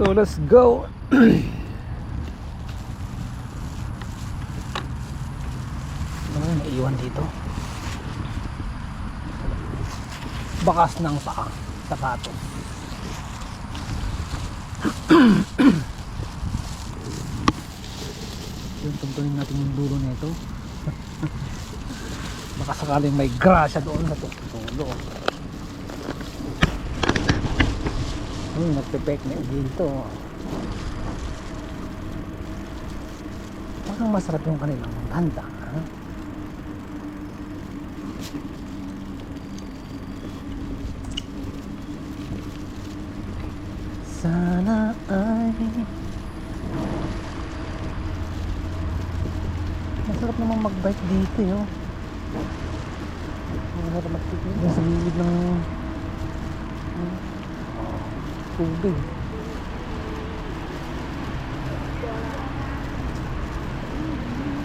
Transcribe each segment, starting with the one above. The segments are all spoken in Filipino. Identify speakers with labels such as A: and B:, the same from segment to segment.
A: So let's go. Ano yung naiwan dito? Bakas ng paa, sapatos. Yung tuntunin natin yung dulo nito. Baka sakaling may grasya doon sa tulo. Nagpe-picnic dito. Parang masarap yung kanilang handa. Sana ay masarap naman mag-bike dito yun. Masarap mag-bike sa gilid ng tubig.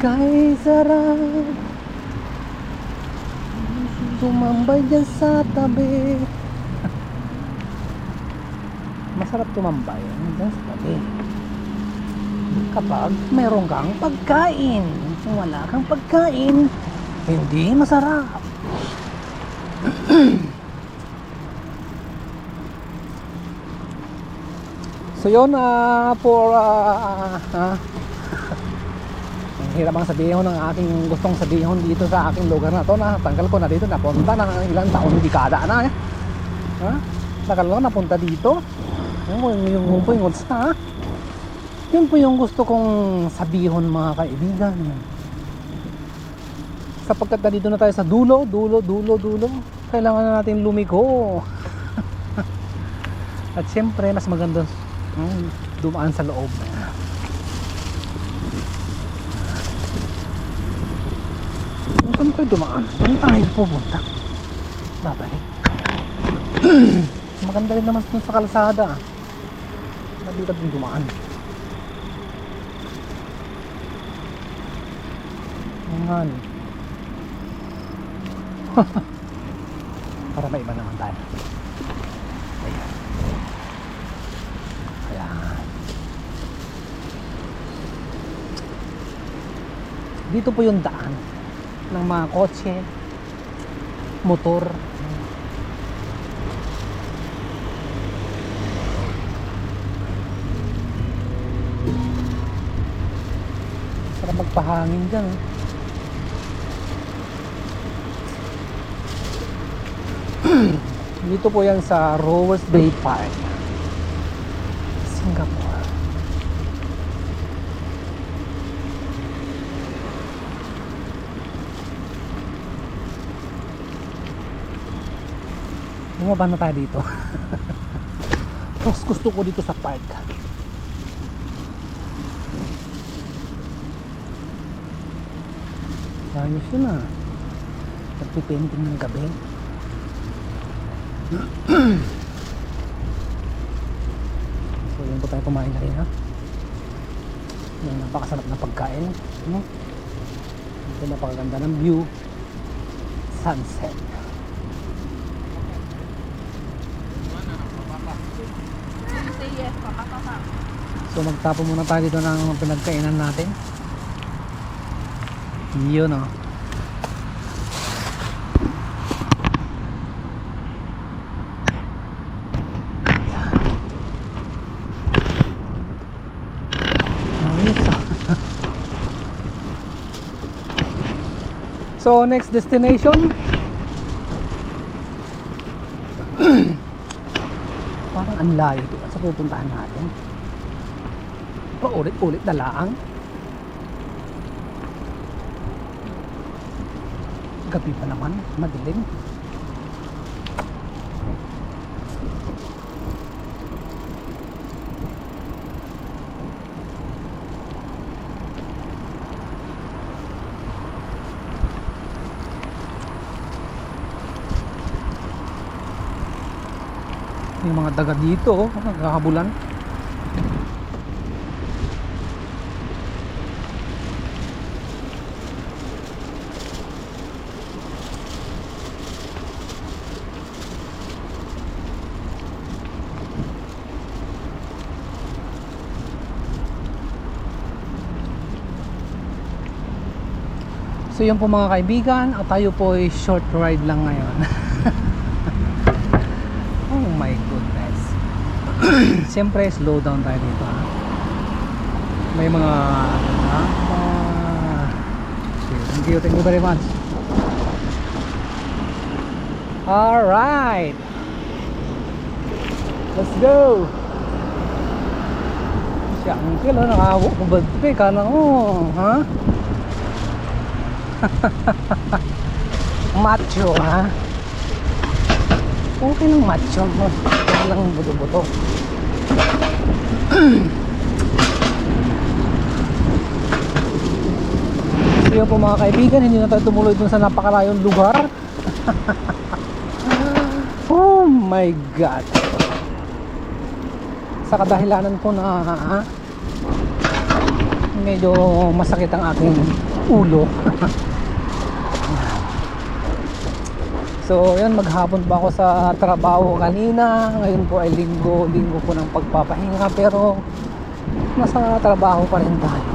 A: Kay sarap tumambay dyan sa tabi. Masarap tumambay dyan sa tabi kapag meron kang pagkain. Kung wala kang pagkain, hindi masarap. So yun, ang hirap ang sabihin ng aking gustong sabihin dito sa aking lugar na to, na tanggal ko na dito, napunta ng ilang taon, dekada na. Tagal ko napunta dito. Yung po yung gusto, yun po yung gusto kong sabihin, mga kaibigan. Sapagkat na dito na tayo sa dulo, kailangan na natin lumiko. At siyempre mas maganda dumaan sa loob. Saan tayo dumaan? Saan tayo pupunta? Babalik. Maganda rin naman sa kalsada. Dito din dumaan. Ayan. Para may iba naman tayo. Ayan. Ayan. Dito po yung daan ng mga kotse, motor. Sarap magpahangin dyan. Dito po yan sa Rowers Bay Park, Singapore. Bumaba na tayo dito. Mas gusto ko dito sa park. Ayos yun ah. Nagpipainting ng gabi. So yun po tayo kumain na rin ha. Yung napakasarap na pagkain. Ito napakaganda ng view. Sunset. So magtapo muna tayo dito ng pinagkainan natin. Yun o. So next destination, parang ang layo ito sa pupuntahan natin. Paulit-ulit na laang. Gabi pa naman, madilim. Yung mga daga dito, naghahabulan. So yun po mga kaibigan, at tayo po ay short ride lang ngayon. Oh my goodness. Siyempre slow down tayo dito ha. May mga thank you very much. Alright, let's go. Si uncle nakakubad ka na ha. Macho ha. Okay lang macho mo. Okay lang buto-buto. So yun po mga kaibigan, hindi na tayo tumuloy dun sa napakalayong lugar. Oh my god. Sa kadahilanan po na medyo masakit ang aking ulo. So yan, maghapon pa ako sa trabaho kanina. Ngayon po ay linggo po ng pagpapahinga, pero nasa trabaho pa rin tayo.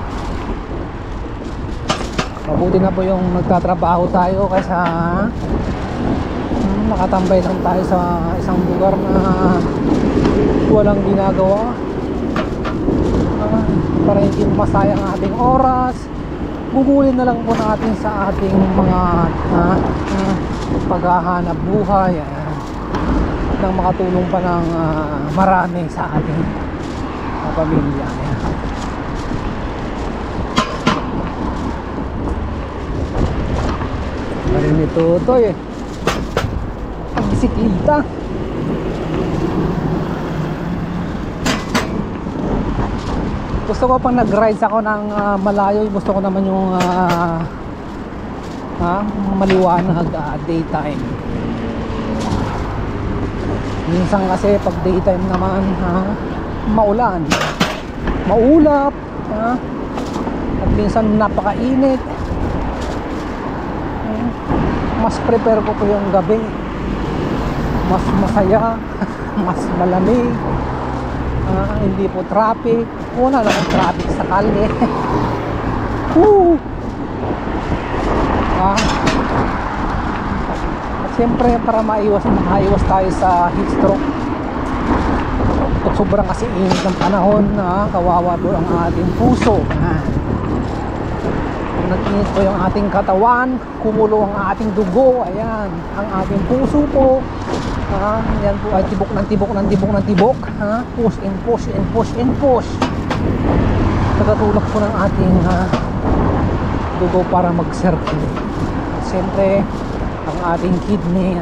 A: Mabuti na po yung nagtatrabaho tayo kaysa makatambay lang tayo sa isang lugar na walang ginagawa, para hindi masayang ating oras. Gugulin na lang po natin sa ating mga paghahanap buhay, nang makatulong pa ng marami sa ating pamilya. Marin ni Totoy bisikleta. Gusto ko pang nag-rides ako ng malayo, gusto ko naman yung maliwanag, daytime. Minsan kasi pag daytime naman maulan, maulap, at minsan napakainit. Mas prepare ko po yung gabi, mas masaya, mas malamig, hindi po traffic. Wala naman traffic sa kalye. At siyempre para makaiwas tayo sa heat stroke. At sobrang kasi init ng panahon, kawawa po ang ating puso. Nag-init po yung ating katawan, kumulo ang ating dugo. Ayan, ang ating puso po, yan po ay tibok ng tibok ng tibok ng tibok, push and push and push and push. Nagtutulak po ng ating dugo para mag-circulate. Siyempre ang ating kidney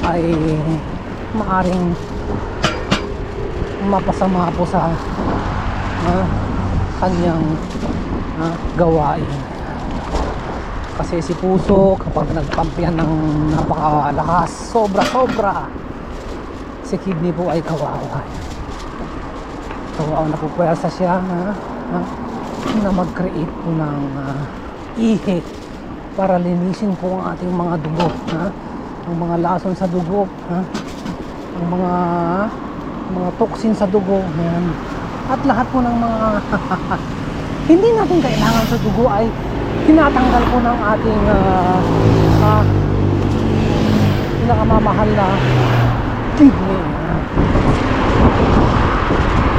A: ay maaring mapasama po sa kanyang gawain. Kasi si puso kapag nagpump yan ng napakalakas, sobra, si kidney po ay kawawa. Kawawa na po pwersa siya na mag-create po ng ihi para linisin po ang ating mga dugo, ang mga lason sa dugo, ang mga toxin sa dugo, at lahat po ng mga hindi natin kailangan sa dugo ay tinatanggal po ng ating pinakamamahal na kidney,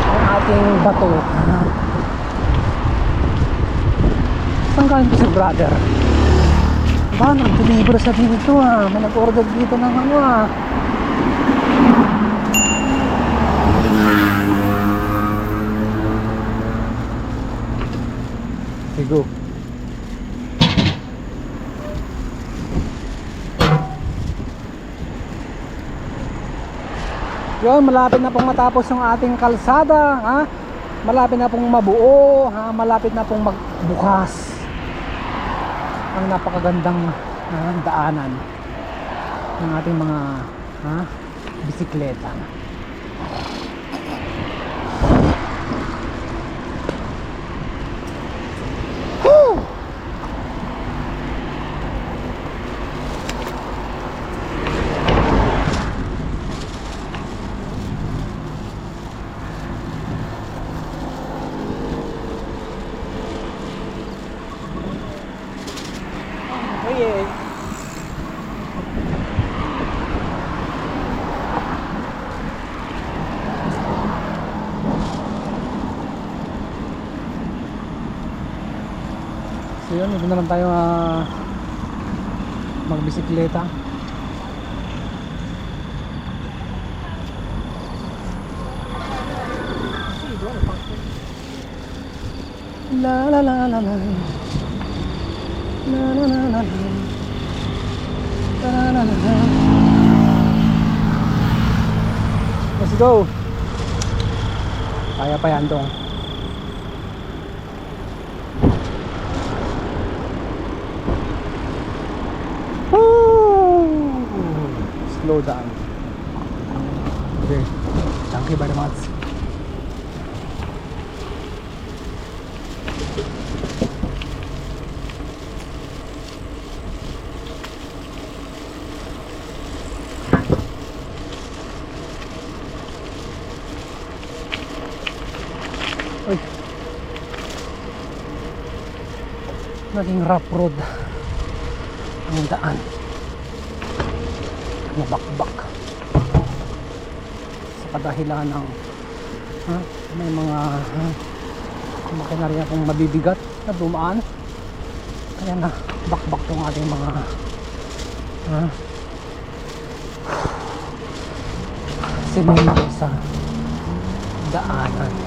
A: ang ating bato. Saan galing po si brother? Ba, nag-deliver sa dito may nag-order dito ng Go. Yun, malapit na pong matapos yung ating kalsada, malapit na pong mabuo, malapit na pong magbukas ang napakagandang daanan ng ating mga bisikleta. yun, dito na lang tayo magbisikleta. La la la la la la la la la la la la la. Let's go. Kaya pa yan dong. Slow down. Okay. Thank you very much. Uy. Naging rough road ang daan. Mabakbak sa kadahilan ng may mga makinarya akong mabibigat na dumaan, kaya na bakbak tong ating mga semento sa daanan.